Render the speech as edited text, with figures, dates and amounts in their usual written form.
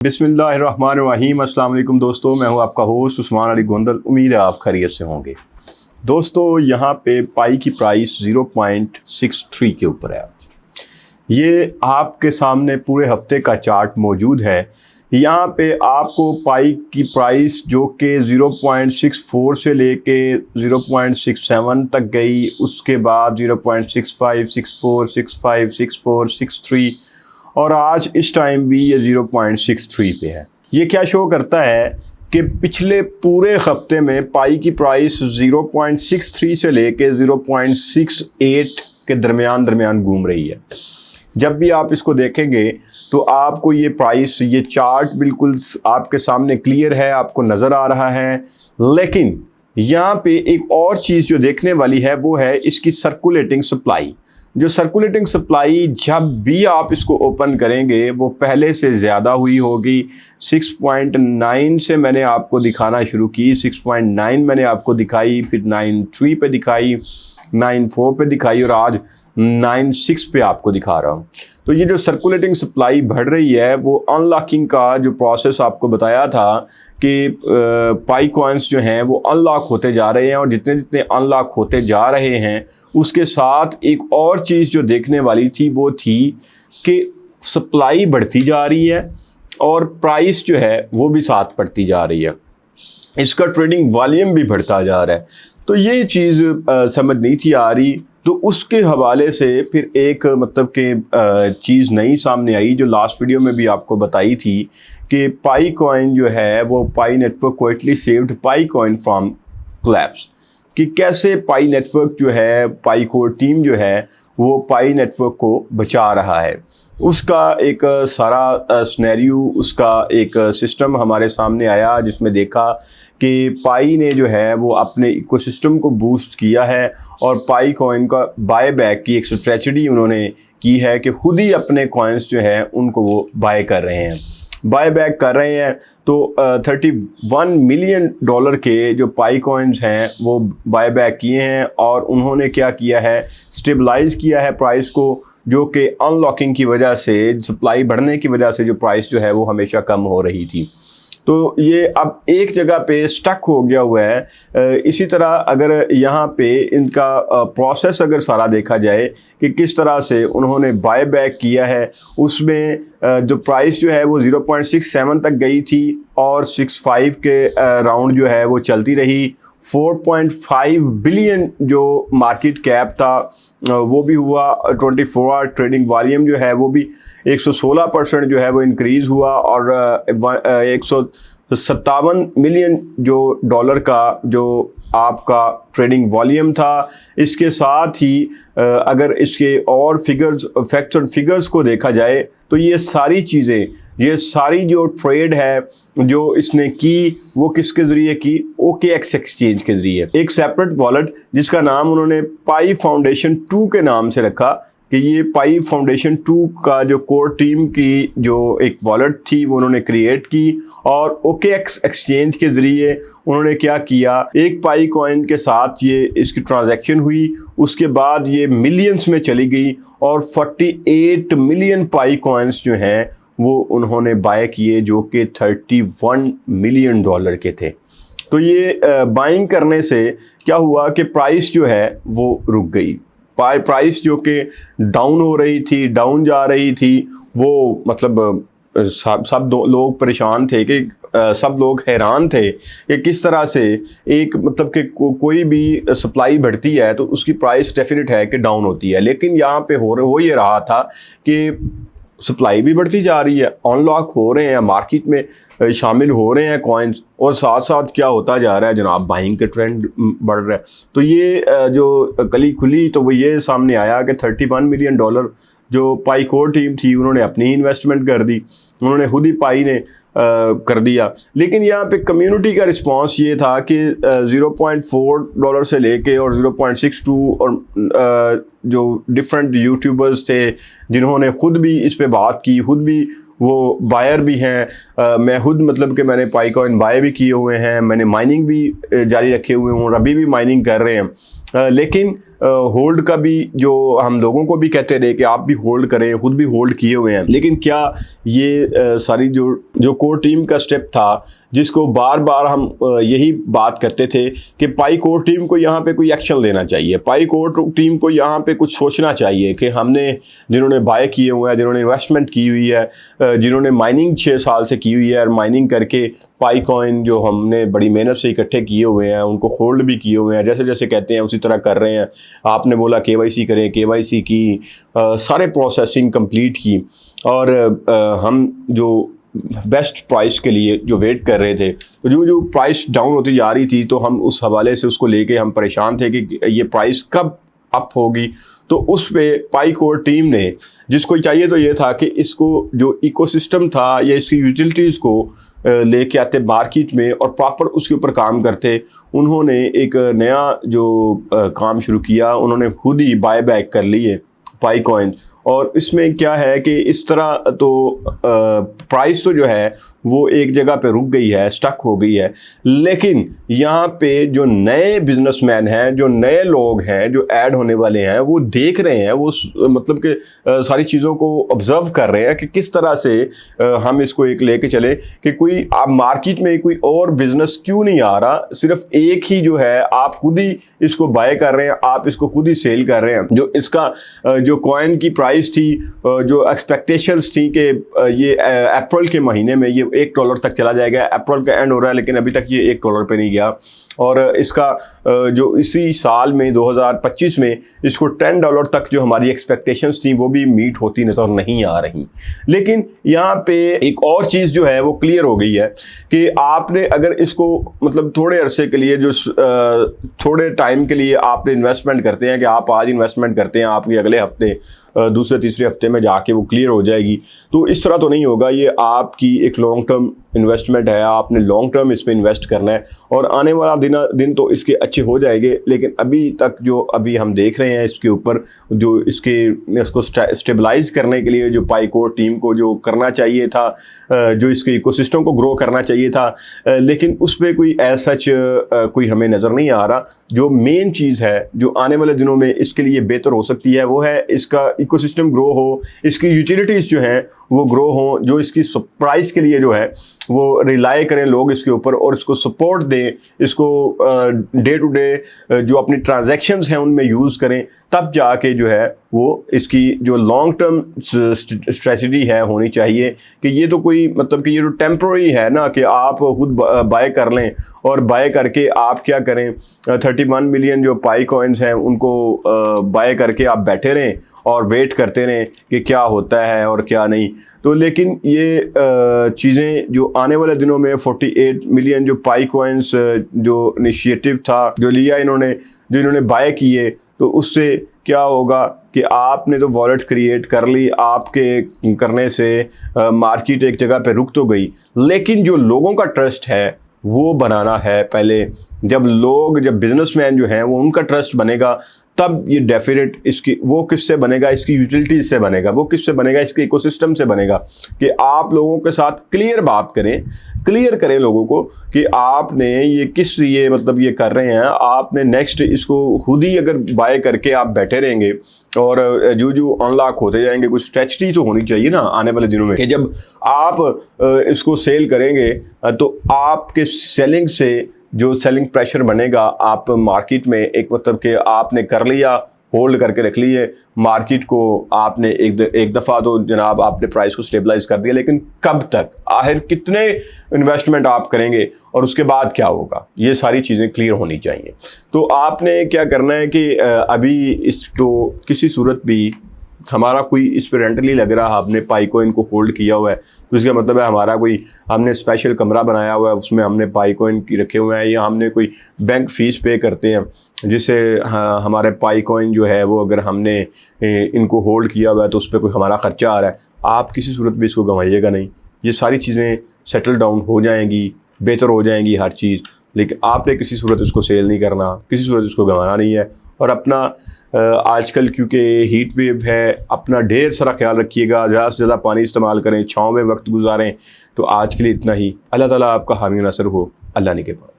बिस्मिल्लाहिर्रहमानिर्रहीम। अस्सलाम वालेकुम दोस्तों, मैं हूं आपका होस्ट उस्मान अली गोंदल। उम्मीद है आप खैरियत से होंगे। दोस्तों यहाँ पे पाई की प्राइस 0.63 के ऊपर है। ये आपके सामने पूरे हफ्ते का चार्ट मौजूद है। यहाँ पे आपको पाई की प्राइस जो कि 0.64 से लेके 0.67 तक गई, उसके बाद 0.65, 64, 65, 64, 63 और आज इस टाइम भी ये 0.63 पे है। ये क्या शो करता है कि पिछले पूरे हफ्ते में पाई की प्राइस 0.63 से लेके 0.68 के दरमियान घूम रही है। जब भी आप इसको देखेंगे तो आपको ये प्राइस, ये चार्ट बिल्कुल आपके सामने क्लियर है, आपको नज़र आ रहा है। लेकिन यहाँ पे एक और चीज़ जो देखने वाली है वो है इसकी सर्कुलेटिंग सप्लाई। जो सर्कुलेटिंग सप्लाई जब भी आप इसको ओपन करेंगे वो पहले से ज़्यादा हुई होगी। 6.9 से मैंने आपको दिखाना शुरू की, 6.9 मैंने आपको दिखाई, फिर 9.3 पे दिखाई, 9.4 पे दिखाई और आज 9.6 पे आपको दिखा रहा हूँ। तो ये जो सर्कुलेटिंग सप्लाई बढ़ रही है वो अनलॉकिंग का जो प्रोसेस आपको बताया था कि पाई कॉइन्स जो हैं वो अनलॉक होते जा रहे हैं, और जितने जितने अनलॉक होते जा रहे हैं उसके साथ एक और चीज़ जो देखने वाली थी वो थी कि सप्लाई बढ़ती जा रही है और प्राइस जो है वो भी साथ बढ़ती जा रही है। इसका ट्रेडिंग वॉल्यूम भी बढ़ता जा रहा है। तो ये चीज़ समझ नहीं थी आ रही, तो उसके हवाले से फिर एक मतलब कि चीज़ नई सामने आई जो लास्ट वीडियो में भी आपको बताई थी कि पाई कॉइन जो है वो Pi network quickly saved Pi coin from collapse, कि कैसे पाई नेटवर्क जो है, पाई कोर टीम जो है वो पाई नेटवर्क को बचा रहा है। उसका एक सारा सिनेरियो, उसका एक सिस्टम हमारे सामने आया जिसमें देखा कि पाई ने जो है वो अपने इकोसिस्टम को बूस्ट किया है और पाई कॉइन का बाय बैक की एक स्ट्रेटजी उन्होंने की है कि खुद ही अपने कॉइन्स जो है उनको वो बाय कर रहे हैं, बाय बैक कर रहे हैं। तो $31 मिलियन के जो पाई कॉइन्स हैं वो बाय बैक किए हैं और उन्होंने क्या किया है, स्टेबलाइज किया है प्राइस को, जो कि अनलॉकिंग की वजह से, सप्लाई बढ़ने की वजह से जो प्राइस जो है वो हमेशा कम हो रही थी। तो ये अब एक जगह पे स्टक हो गया हुआ है। इसी तरह अगर यहाँ पे इनका प्रोसेस अगर सारा देखा जाए कि किस तरह से उन्होंने बाय बैक किया है, उसमें जो प्राइस जो है वो 0.67 तक गई थी और 65 के राउंड जो है वो चलती रही। 4.5 बिलियन जो मार्केट कैप था वो भी हुआ। 24 आवर ट्रेडिंग वॉल्यूम जो है वो भी 116% जो है वो इंक्रीज़ हुआ और 157 मिलियन जो डॉलर का जो आपका ट्रेडिंग वॉल्यूम था। इसके साथ ही अगर इसके और फिगर्स, फैक्ट्स और फिगर्स को देखा जाए तो ये सारी चीज़ें, ये सारी जो ट्रेड है जो इसने की वो किसके ज़रिए की, OKX एक्सचेंज के ज़रिए। एक सेपरेट वॉलेट जिसका नाम उन्होंने पाई फाउंडेशन 2 के नाम से रखा कि ये पाई फाउंडेशन 2 का जो कोर टीम की जो एक वॉलेट थी वो उन्होंने क्रिएट की और OKX एक्सचेंज के ज़रिए उन्होंने क्या किया, एक पाई कॉइन के साथ ये इसकी ट्रांजैक्शन हुई, उसके बाद ये मिलियंस में चली गई और 48 मिलियन पाई कॉइन्स जो हैं वो उन्होंने बाय किए जो कि $31 मिलियन के थे। तो ये बाइंग करने से क्या हुआ कि प्राइस जो है वो रुक गई। प्राइस जो कि डाउन हो रही थी, डाउन जा रही थी, वो मतलब सब लोग परेशान थे कि सब लोग हैरान थे कि किस तरह से एक मतलब कि कोई भी सप्लाई बढ़ती है तो उसकी प्राइस डेफिनेट है कि डाउन होती है। लेकिन यहाँ पे हो ये रहा था कि सप्लाई भी बढ़ती जा रही है, अनलॉक हो रहे हैं, मार्केट में शामिल हो रहे हैं कॉइन्स, और साथ साथ क्या होता जा रहा है जनाब, बाइंग के ट्रेंड बढ़ रहा है। तो ये जो कली खुली तो वो ये सामने आया कि $31 मिलियन जो पाई कोर टीम थी उन्होंने अपनी इन्वेस्टमेंट कर दी, उन्होंने खुद ही पाई ने कर दिया। लेकिन यहाँ पे कम्युनिटी का रिस्पांस ये था कि $0.4 से लेके और 0.62 और जो डिफरेंट यूट्यूबर्स थे जिन्होंने खुद भी इस पे बात की, खुद भी वो बायर भी हैं। मैं खुद मतलब कि मैंने पाई कॉइन बाय भी किए हुए हैं, मैंने माइनिंग भी जारी रखे हुए हूँ और अभी भी माइनिंग कर रहे हैं। लेकिन होल्ड का भी जो हम लोगों को भी कहते रहे कि आप भी होल्ड करें, खुद भी होल्ड किए हुए हैं। लेकिन क्या ये सारी जो जो कोर टीम का स्टेप था, जिसको बार बार हम यही बात करते थे कि पाई कोर टीम को यहाँ पे कोई एक्शन लेना चाहिए, पाई कोर टीम को यहाँ पे कुछ सोचना चाहिए कि हमने जिन्होंने बाय किए हुए हैं, जिन्होंने इन्वेस्टमेंट की हुई है, जिन्होंने माइनिंग 6 साल से की हुई है और माइनिंग करके पाई कॉइन जो हमने बड़ी मेहनत से इकट्ठे किए हुए हैं, उनको होल्ड भी किए हुए हैं, जैसे जैसे कहते हैं उसी तरह कर रहे हैं। आपने बोला केवाईसी करें, केवाईसी की, सारे प्रोसेसिंग कंप्लीट की, और हम जो बेस्ट प्राइस के लिए जो वेट कर रहे थे, तो जो प्राइस डाउन होती जा रही थी, तो हम उस हवाले से उसको लेके हम परेशान थे कि ये प्राइस कब अप होगी। तो उस पे पाई कोर टीम ने, जिसको चाहिए तो ये था कि इसको जो इकोसिस्टम था या इसकी यूटिलिटीज़ को लेके आते मार्केट में और प्रॉपर उसके ऊपर काम करते। उन्होंने एक नया जो काम शुरू किया, उन्होंने खुद ही बाय बैक कर लिए पाई कॉइन। और इसमें क्या है कि इस तरह तो प्राइस तो जो है वो एक जगह पे रुक गई है, स्टक हो गई है, लेकिन यहाँ पे जो नए बिजनेसमैन हैं, जो नए लोग हैं जो ऐड होने वाले हैं, वो देख रहे हैं, वो मतलब कि सारी चीज़ों को ऑब्जर्व कर रहे हैं कि किस तरह से हम इसको एक लेके चले कि कोई आप मार्केट में कोई और बिजनेस क्यों नहीं आ रहा, सिर्फ एक ही जो है आप खुद ही इसको बाय कर रहे हैं, आप इसको खुद ही सेल कर रहे हैं। जो इसका जो कॉइन की प्राइस थी, जो एक्सपेक्टेशंस थी कि ये अप्रैल के महीने में ये $1 तक चला जाएगा, अप्रैल का एंड हो रहा है लेकिन अभी तक ये $1 पे नहीं गया। और इसका जो इसी साल में 2025 में इसको $10 तक जो हमारी एक्सपेक्टेशंस थी वो भी मीट होती नज़र नहीं आ रही। लेकिन यहाँ पे एक और चीज़ जो है वो क्लियर हो गई है कि आपने अगर इसको मतलब थोड़े अरसे के लिए, जो थोड़े टाइम के लिए आपने इन्वेस्टमेंट करते हैं कि आप आज इन्वेस्टमेंट करते हैं, आपके अगले हफ्ते दूसरे तीसरे हफ्ते में जाके वो क्लियर हो जाएगी, तो इस तरह तो नहीं होगा। ये आपकी एक लॉन्ग टर्म इन्वेस्टमेंट है, आपने लॉन्ग टर्म इस पर इन्वेस्ट करना है और आने वाला दिन तो इसके अच्छे हो जाएंगे। लेकिन अभी तक जो अभी हम देख रहे हैं इसके ऊपर, जो इसको स्टेबलाइज करने के लिए जो पाई कोर टीम को जो करना चाहिए था, जो इसके इकोसिस्टम को ग्रो करना चाहिए था, लेकिन उस पर कोई एज सच कोई हमें नज़र नहीं आ रहा। जो मेन चीज़ है जो आने वाले दिनों में इसके लिए बेहतर हो सकती है वो है इसका इकोसिस्टम ग्रो हो, इसकी यूटिलिटीज़ जो हैं वो ग्रो हो, जो इसकी प्राइस के लिए जो है वो रिलाई करें लोग इसके ऊपर और इसको सपोर्ट दें, इसको डे टू डे जो अपनी ट्रांजैक्शंस हैं उनमें यूज़ करें, तब जाके जो है वो इसकी जो लॉन्ग टर्म स्ट्रेटजी है होनी चाहिए। कि ये तो कोई मतलब कि ये तो टेम्प्रोरी है ना कि आप खुद बाय कर लें और बाय करके आप क्या करें, 31 मिलियन जो पाई कॉइन्स हैं उनको बाय करके आप बैठे रहें और वेट करते रहें कि क्या होता है और क्या नहीं। तो लेकिन ये चीज़ें जो आने वाले दिनों में 48 मिलियन जो पाई कॉइन्स जो इनिशिएटिव था जो लिया इन्होंने बाय किए, तो उससे क्या होगा कि आपने तो वॉलेट क्रिएट कर ली, आपके करने से मार्केट एक जगह पे रुक तो गई, लेकिन जो लोगों का ट्रस्ट है वो बनाना है पहले। जब बिजनेसमैन जो हैं वो उनका ट्रस्ट बनेगा, तब ये डेफिनेट इसकी वो किससे बनेगा, इसकी यूटिलिटीज से बनेगा, वो किससे बनेगा, इसके इकोसिस्टम से बनेगा। कि आप लोगों के साथ क्लियर बात करें, क्लियर करें लोगों को कि आपने ये किस लिए मतलब ये कर रहे हैं, आपने नेक्स्ट इसको खुद ही अगर बाय करके आप बैठे रहेंगे और जो अनलॉक होते जाएंगे, कुछ स्ट्रेटजी तो होनी चाहिए ना आने वाले दिनों में कि जब आप इसको सेल करेंगे तो आपके सेलिंग से जो सेलिंग प्रेशर बनेगा आप मार्केट में, एक मतलब कि आपने कर लिया, होल्ड करके रख लिए मार्केट को, आपने एक दफ़ा तो जनाब आपने प्राइस को स्टेबलाइज कर दिया, लेकिन कब तक, आखिर कितने इन्वेस्टमेंट आप करेंगे और उसके बाद क्या होगा, ये सारी चीज़ें क्लियर होनी चाहिए। तो आपने क्या करना है कि अभी इसको किसी सूरत भी हमारा कोई इस पर रेंटली लग रहा है, हमने पाई कॉइन को होल्ड किया हुआ है, तो इसका मतलब है हमारा कोई हमने स्पेशल कमरा बनाया हुआ है, उसमें हमने पाई कॉइन की रखे हुए हैं, या हमने कोई बैंक फ़ीस पे करते हैं जिससे हमारे पाई कॉइन जो है वो अगर हमने इनको होल्ड किया हुआ है तो उस पर कोई हमारा ख़र्चा आ रहा है। आप किसी सूरत भी इसको गंवाइएगा नहीं, ये सारी चीज़ें सेटल डाउन हो जाएंगी, बेहतर हो जाएंगी हर चीज़, लेकिन आपने किसी सूरत इसको सेल नहीं करना, किसी सूरत इसको गंवाना नहीं है। और अपना आजकल क्योंकि हीट वेव है, अपना ढेर सारा ख्याल रखिएगा, ज़्यादा से ज़्यादा पानी इस्तेमाल करें, छाँव में वक्त गुजारें। तो आज के लिए इतना ही। अल्लाह ताला आपका हामी नासर हो। अल्लाह ने के पास।